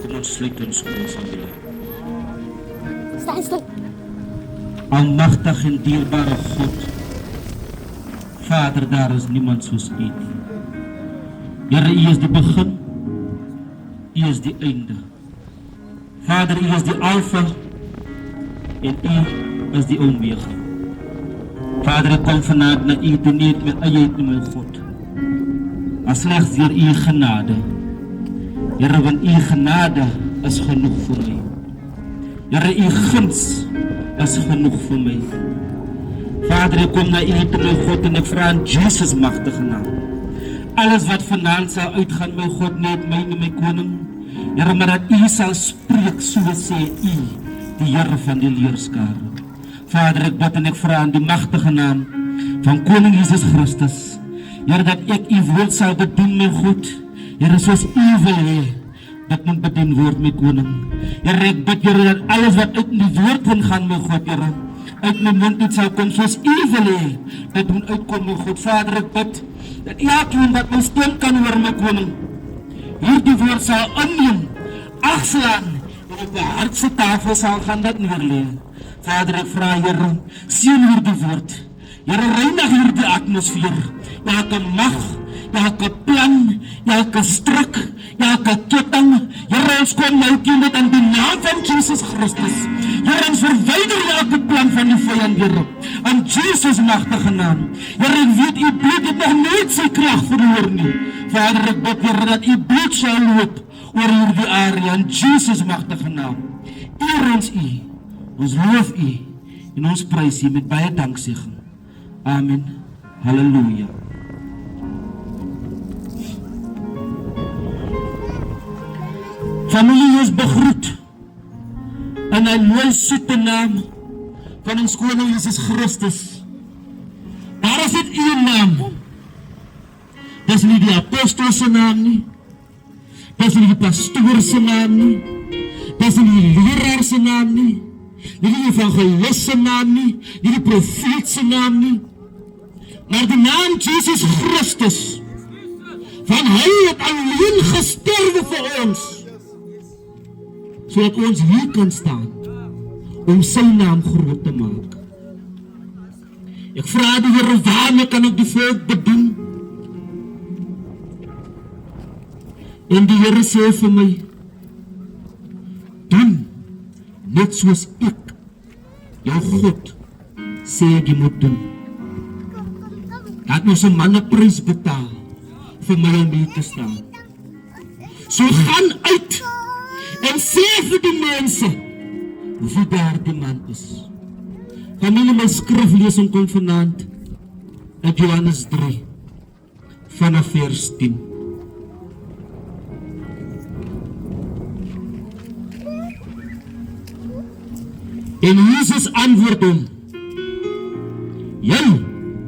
Kom ons sluit ons oë familie. Staan. Almagtig en dierbare God, Vader, daar is niemand soos U nie. Here, U is die begin, U is die einde. Vader, U is die Alfa en U is die Omega. Vader, ek kom vanaand na U toe nie met eie uit, my God, maar slegs deur U genade. Here, want U genade is genoeg vir my. Here, U guns is genoeg vir my. Vader, ek kom na U toe, my God, en ek vra in Jesus magtige naam. Alles wat vanaand sal uitgaan, my God, net my en my koning. Here, maar dat U sal spreek, so sê U, die Here van die leerskare. Vader, ek bid en ek vra in die magtige naam van Koning Jesus Christus. Here, dat ek U woord sal bedien, my God. Here, soos U wil hê, dat moet bedien word, my koning. Here, ek bid, Here, dat alles wat uit die woord kon gaan, my God, Here, uit my mond uit sal kom, soos U wil hê, dat moet uitkom, my God. Vader, ek bid, dat elkeen wat my stem kan hoor, my koning, hierdie woord sal inneem, agslaan, en op die hartse tafel sal gaan dat neerleen. Vader, ek vra, Here, seën hierdie woord. Here, reinig hierdie atmosfeer. Elke mag, elke plan, elke strik, elke ketting. Here, ons kom nou teen dit in die naam van Jesus Christus. Here, ons verwyder elke plan van die vyand, Here, in Jesus magtige naam. Here, ek weet U bloed het nog nooit sy krag verloor nie. Vader, ek bid, Here, dat U bloed sal loop oor hierdie area in Jesus magtige naam. Eer ons U. Ons loof U en ons prys U met baie danksegging. Amen. Halleluja. Familie is begroet in 'n mooi soete naam van ons koning Jesus Christus. Daar is dit U naam. Dis nie die apostel se naam nie. Dis nie die pastoor se naam nie. Dis nie die leraar se naam nie. Nie die evangelist se naam nie, nie die profeet se naam nie, maar die naam Jesus Christus, van hy het alleen gesterwe vir ons, sodat ons hier kan staan, om sy naam groot te maak. Ek vra die Here, waarmee kan ek die volk bedien? En die Here sê vir my, doen net soos ek, jou God, sê jy moet doen. Laat ons 'n manneprys betaal vir my om hier te staan. So gaan uit en sê vir die mense wie daar die man is. Familie, my skriflesing kom vanaand uit Johannes 3 vanaf vers 10. En Jesus antwoord hom, jy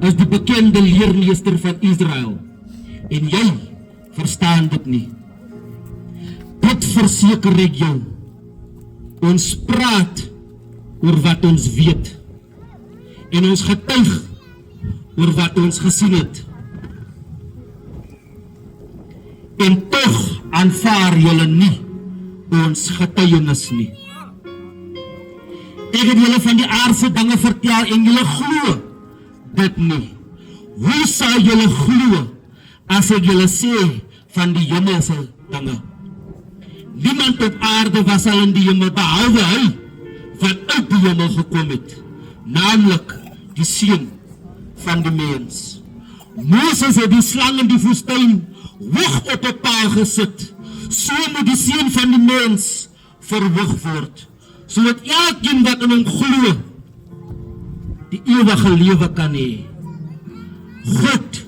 is die bekende leermeester van Israel, en jy verstaan dit nie. Dit verseker ek jou, ons praat oor wat ons weet, en ons getuig oor wat ons gesien het. En tog aanvaar julle nie ons getuienis nie. Ek het julle van die aardse dinge vertel en julle glo dit nie. Hoe sal julle glo as ek julle sê van die hemelse dinge? Niemand op aarde was al in die hemel behalwe hy wat uit die hemel gekom het, naamlik die Seun van die mens. Moses het die slang in die woestyn hoog op 'n paal gesit. So moet die Seun van die mens verhoog word, sodat elkeen wat in hom glo, die ewige lewe kan hê. God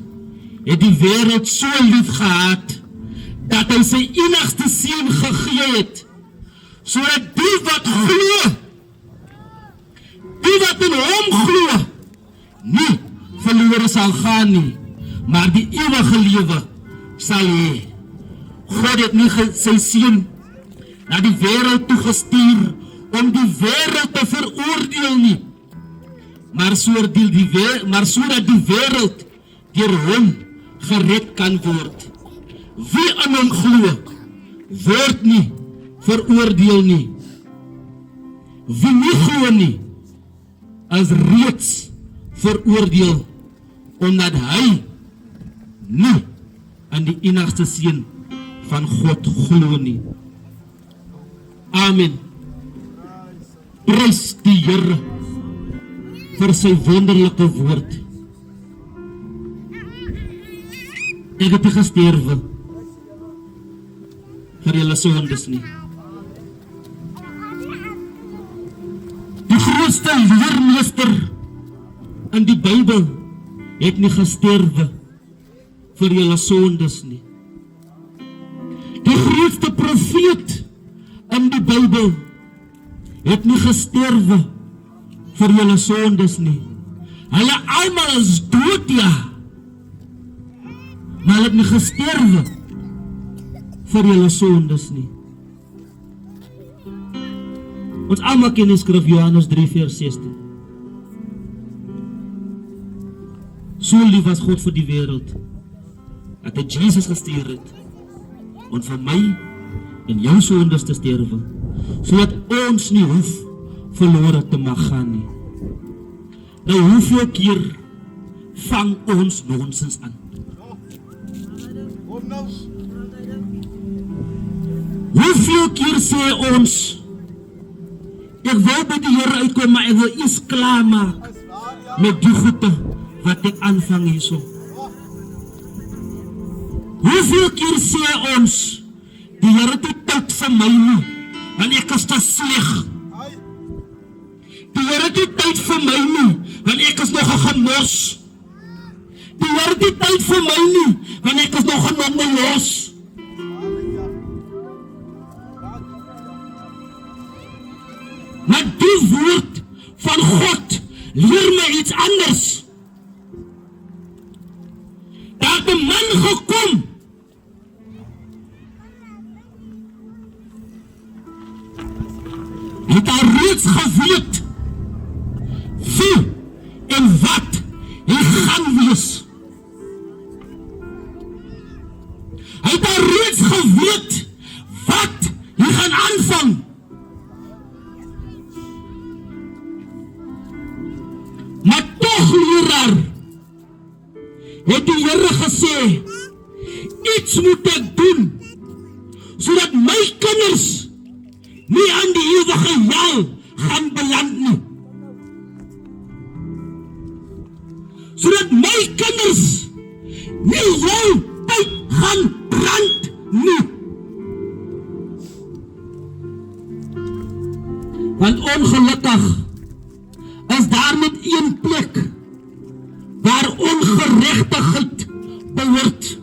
het die wêreld so lief gehad, dat hy sy enigste Seun gegee het, sodat die wat glo, die wat in hom glo, nie verlore sal gaan nie, maar die ewige lewe sal hê. God het nie sy Seun na die wêreld toegestuur om die wêreld te veroordeel nie, maar sodat die wêreld deur hom gered kan word. Wie aan hom glo, word nie veroordeel nie. Wie nie glo nie, is reeds veroordeel, omdat hy nie aan die enigste seun van God glo nie. Amen. Prys die Here vir sy wonderlike woord. Ek het nie gesterwe vir julle sondes nie. Die grootste leermeester in die Bybel het nie gesterwe vir julle sondes nie. Die grootste profeet in die Bybel het nie gesterwe vir julle sondes nie. Hulle almal is dood, ja, maar hulle het nie gesterwe vir julle sondes nie. Ons almal ken die skrif Johannes 3:16. So lief was God vir die wêreld, dat hy Jesus gestuur het, om vir my en jou sondes te sterwe, sodat ons nie hoef verlore te mag gaan nie. Nou hoeveel keer vang ons nonsens aan? Hoeveel keer sê ons, ek wil by die Here uitkom, maar ek wil eers klaar maak met die goede wat ek aanvang hierso. Hoeveel keer sê ons, die Here het tyd vir my nie, want ek is te sleg. Die Here het tyd vir my nie, want ek is nog 'n gemors. Die Here het tyd vir my nie, want ek is nog 'n nonnelos. Maar die woord van God leer my iets anders. Daar het 'n man gekom. Hy het al reeds geweet wie en wat hy gaan wees. Hy het al reeds geweet wat hy gaan aanvang. Maar toch, leraar, het die Here gesê, iets moet ek doen, sodat my kinders nie aan die ewige hel gaan beland nie. Sodat my kinders nie jou tyd gaan brand nie. Want ongelukkig is daar net een plek waar ongeregtigheid behoort.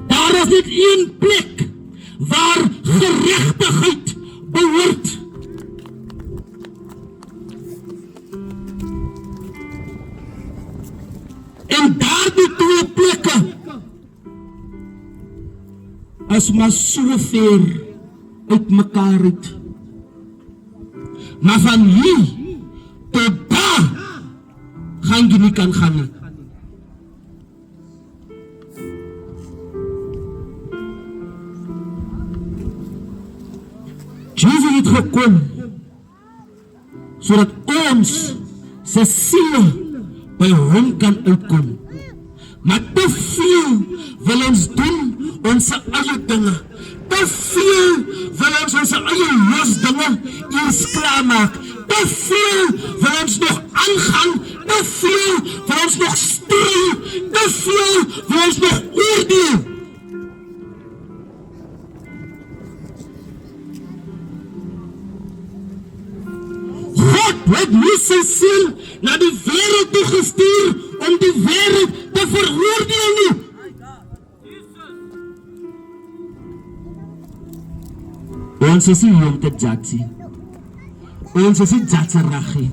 Daar is net een plek waar geregtigheid behoort. En daardie twee plekke is maar so ver uit mekaar uit. Maar van hier tot daar gaan jy nie kan gaan nie. Jesus het gekom sodat ons se siele by hom kan uitkom. Maar te veel wil ons doen ons eie dinge. Te veel wil ons ons eie losdinge eers klaar maak. Te veel wil ons nog aangaan. Te veel wil ons nog stry. Te veel wil ons nog oordeel. God het nie sy seun na die wêreld toe gestuur om die wêreld te veroordeel nie. Ons is hier om te judge. Ons is nie judgeraggie.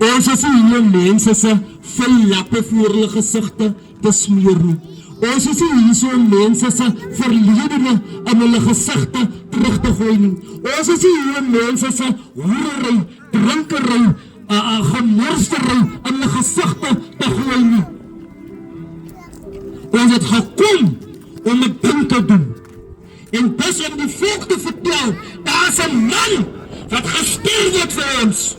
Ons is hier om mense se vuil lappe voor hulle gesigte te smeer nie. Ons is hier om mense se verledene in hulle gesigte terug te gooi nie. Ons is hier om mense se hoerery, drinkery, gemorstery in hulle gesigte te gooi nie. Ons het gekom om 'n ding te doen. En dis om die volk te vertel, daar is 'n man wat gestuur word vir ons.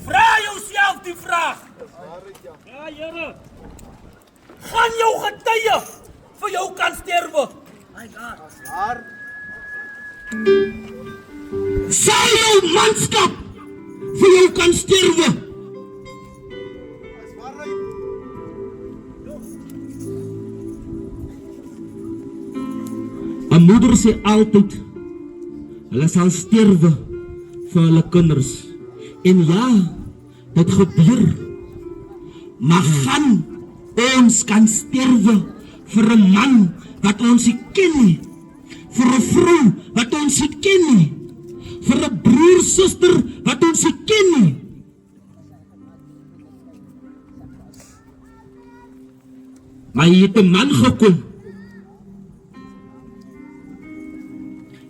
Vra jouself die vraag. Ja, Here. Gaan jou getuie vir jou kan sterwe? Sal jou manskap vir jou kan sterwe? Een moeder sê altyd, hulle sal sterwe vir hulle kinders. En ja, dit gebeur. Maar gaan ons kan sterwe vir 'n man wat ons nie ken nie, vir 'n vrou wat ons nie ken nie, vir 'n broer, suster wat ons nie ken nie. Maar hier het 'n man gekom.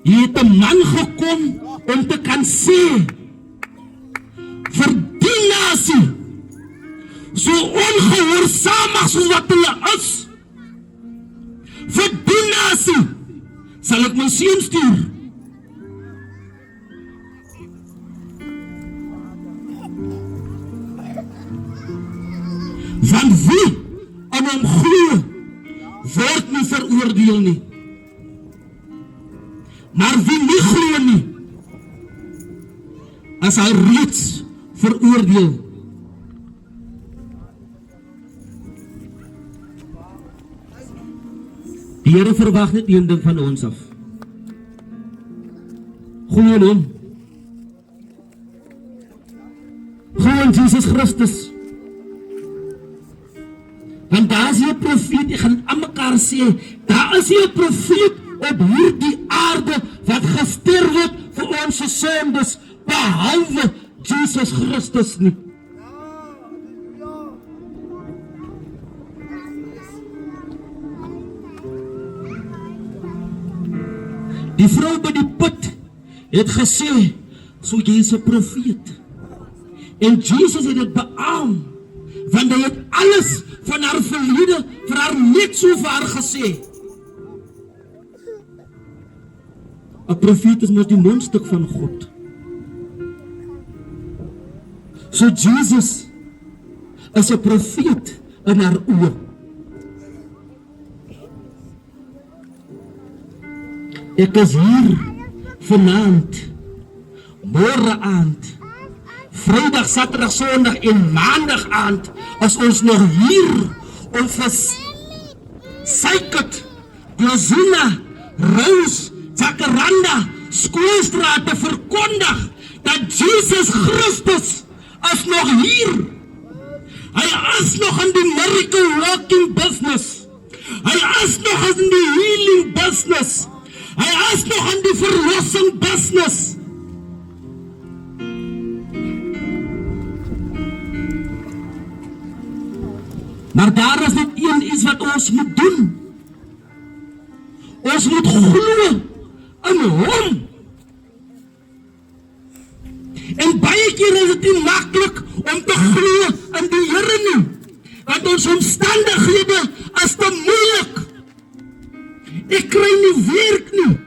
Hier het 'n man gekom om te kan sê vir die nasie, so ongehoorsaamig soos wat hulle is, vir die nasie sal ek my seun stuur. Want wie aan hom glo, word nie veroordeel nie. Maar wie nie glo nie, is hy reeds veroordeel. Die Here verwag net een ding van ons af. Glo in hom. Glo in Jesus Christus. Want daar is 'n profeet, ek gaan aan mekaar sê, daar is 'n profeet op hierdie aarde wat gesterf het vir ons sondes, behalwe Jesus Christus nie. Die vrou by die put het gesê, so jy is 'n profeet. En Jesus het dit beaam, want hy het alles van haar verlede vir haar net so vir haar gesê. 'n Profeet is mos die mondstuk van God. So Jesus is 'n profeet in haar oë. Ek is hier vanaand, môre aand, Vrydag, Saterdag, Sondag en Maandag aand, as ons nog hier om vir Suiker, Glazuna, Rose, Jacaranda, Skoolstraat te verkondig dat Jesus Christus is nog hier. Hy is nog in die miracle working business. Hy is nog in die healing business. Hy is nog in die verlossing business. Maar daar is net iets wat ons moet doen. Ons moet glo in hom. En baie keer is dit nie maklik om te glo in die Here nie, want ons omstandighede is te moeilik. Ek kry nie werk nie.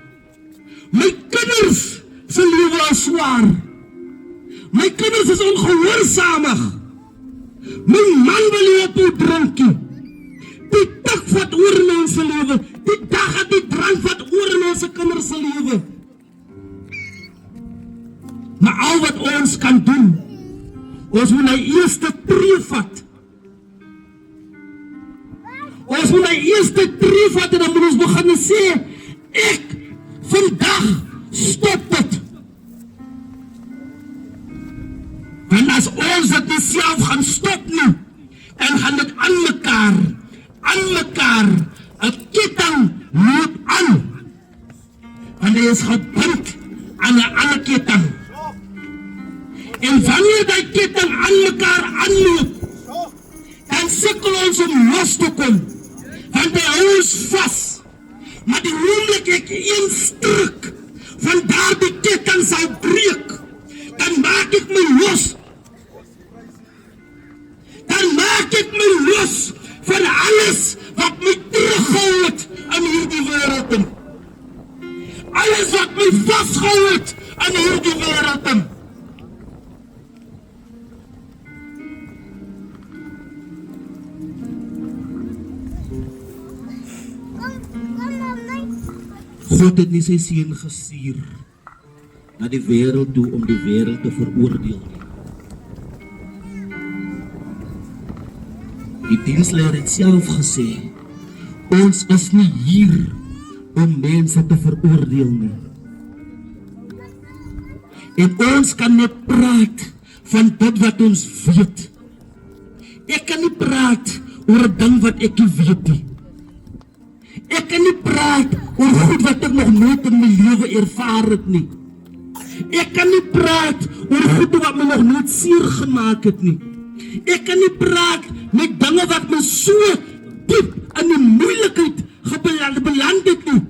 My kinders se lewe is swaar. My kinders is ongehoorsaamig. My man wil nie op hoe drinkie. Die dag wat oor in ons lewe, die dag het die drank wat oor in ons kinders se lewe. Maar al wat ons kan doen, ons moet die eerste tree vat. Ons moet die eerste tree vat en dan moet ons begin sê, ek vandag stop dit. En as ons dit nie self gaan stop nie, dan gaan dit aan mekaar, 'n ketting loop aan. Want hy is gebind aan 'n ander ketting. En wanneer die ketting aan mekaar aanloop, dan sukkel ons om los te kom. Want hy hou ons vas. Maar die oomblik ek een stuk van daardie ketting sal breek, dan maak ek my los. God het nie sy seun gestuur na die wêreld toe om die wêreld te veroordeel nie. Die diensleier het self gesê, ons is nie hier om mense te veroordeel nie. En ons kan net praat van dit wat ons weet. Ek kan nie praat oor 'n ding wat ek nie weet nie. Ek kan nie praat oor goed wat ek nog nooit in my lewe ervaar het nie. Ek kan nie praat oor goed wat my nog nooit seer gemaak het nie. Ek kan nie praat met dinge wat my so diep in die moeilikheid beland het nie,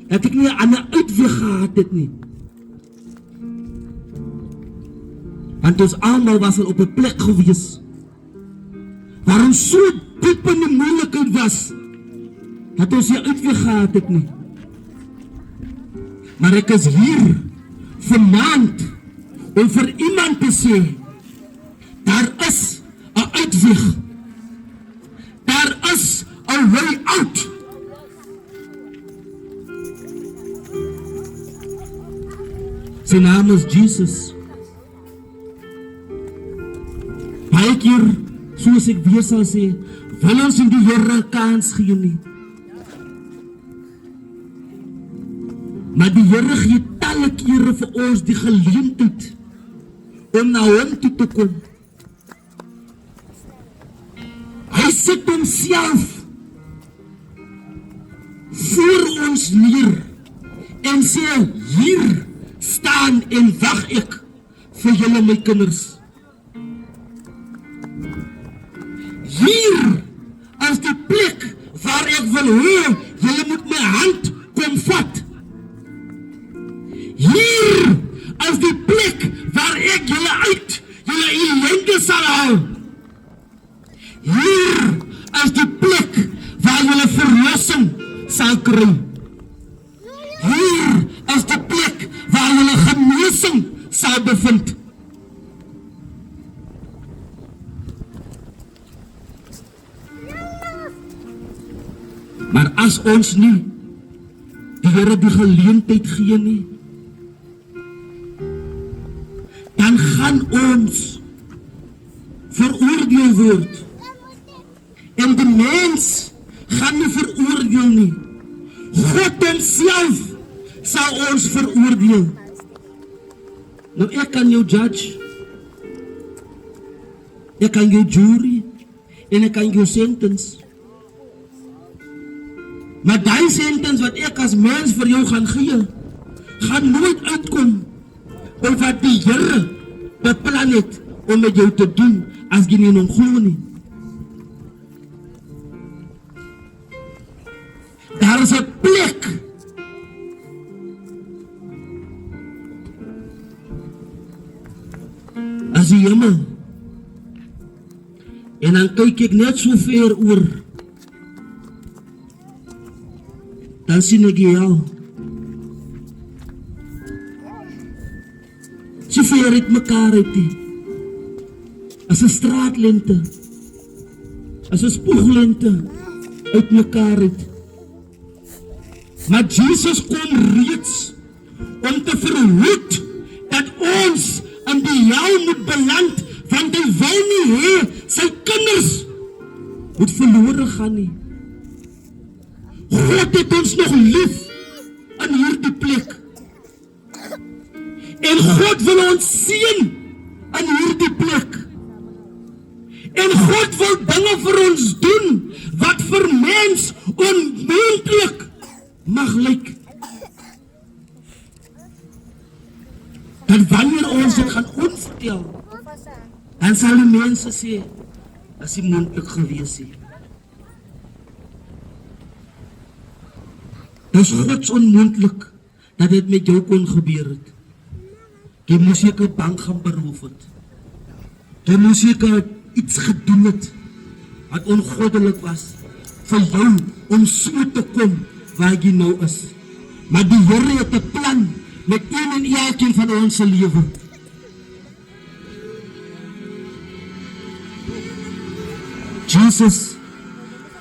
dat ek nie 'n ander uitweg gehad het nie. Want ons almal was al op 'n plek gewees waar ons so diep in die moeilikheid was, dat ons nie uitweg gehad het nie. Maar ek is hier vanaand om vir iemand te sê, daar is 'n uitweg. Daar is 'n way out. Sy naam is Jesus. Baie keer, soos ek weer sal sê, wil ons in die Here 'n kans gee nie. Maar die Here gee talle kere vir ons die geleentheid om na hom toe te kom. Hy sit homself voor ons neer en sê, hier staan en wag ek vir julle my kinders. Hier is die plek waar ek wil hê julle moet my hand kom vat. Hier is die plek waar ek julle uit julle ellende sal haal. Hier is die plek waar julle verlossing sal kry. Hier is die plek waar julle genesing sal bevind. Maar as ons nie die Here die geleentheid gee nie, dan gaan ons veroordeel word. En die mens gaan nie veroordeel nie. God homself sal ons veroordeel. Nou ek kan jou judge, ek kan jou jury, en ek kan jou sentence. Maar die sentence wat ek as mens vir jou gaan gee, gaan nooit uitkom oor wat die Here beplan het om met jou te doen as jy nie in hom glo nie. Daar is 'n plek as die hemel. En dan kyk ek net so ver oor, dan sien ek jou. So ver het mekaar uit die, as 'n straatlente, as 'n spoeglente uit mekaar uit. Maar Jesus kom reeds om te verhoed dat ons in die hel moet beland, want hy wil nie hê sy kinders moet verlore gaan nie. God het ons nog lief in hierdie plek. En God wil ons seën in hierdie plek. En God wil dinge vir ons doen wat vir mens onmoontlik mag lyk. Dan wanneer ons dit gaan onvertel, dan sal die mense sê, as die moontlik gewees het. Dit is Gods onmoontlik dat dit met jou kon gebeur het. Jy moes seker bank gaan beroof het. Jy moes seker iets gedoen het wat ongoddelik was vir jou om so te kom waar jy nou is. Maar die Here het 'n plan met een en elkeen van ons se lewe. Jesus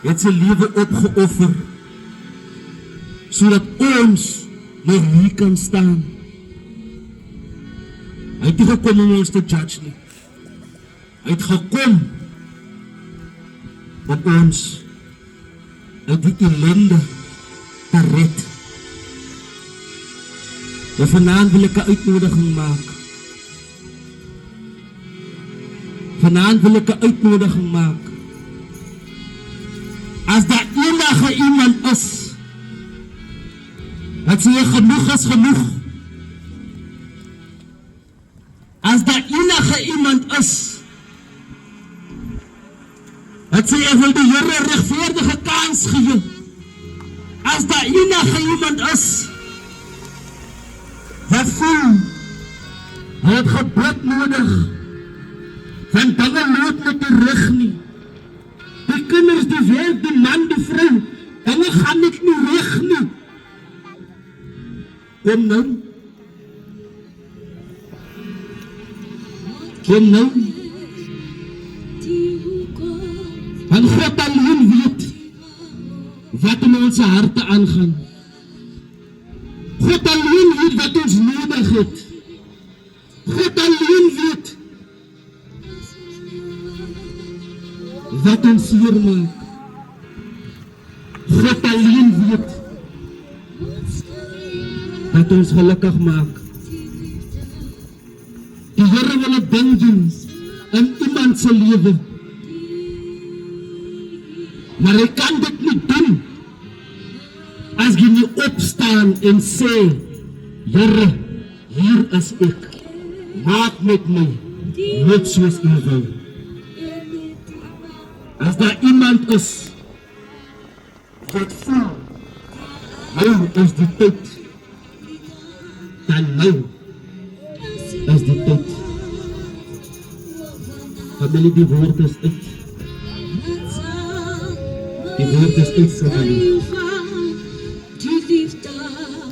het sy lewe opgeoffer sodat ons nog hier kan staan. Hy het nie gekom om ons te judge nie. Hy het gekom om ons uit die ellende te red. En vanaand wil ek 'n uitnodiging maak. Vanaand wil ek 'n uitnodiging maak. As daar enige iemand is wat sê genoeg is genoeg. As daar enige iemand is wat sê ek wil die Here 'n regverdige kans gee. As daar enige iemand is wat voel hy het gebed nodig, want dinge loop met die rug nie. Die kinders, die werk, die man, die vrou, dinge gaan net nie reg nie. Kom nou. Kom nou. Want God alleen weet wat in ons harte aangaan. God alleen weet wat ons nodig het. God alleen weet wat ons seer maak. God alleen weet wat ons gelukkig maak. Die Here wil 'n ding doen in iemand se lewe. Maar hy kan dit nie doen as jy nie opstaan en sê, Here, hier is ek. Maak met my net soos U wil. As daar iemand is wat voel, nou is die tyd, dan nou is die tyd. Familie, die woord is uit. Die woord is uit, familie.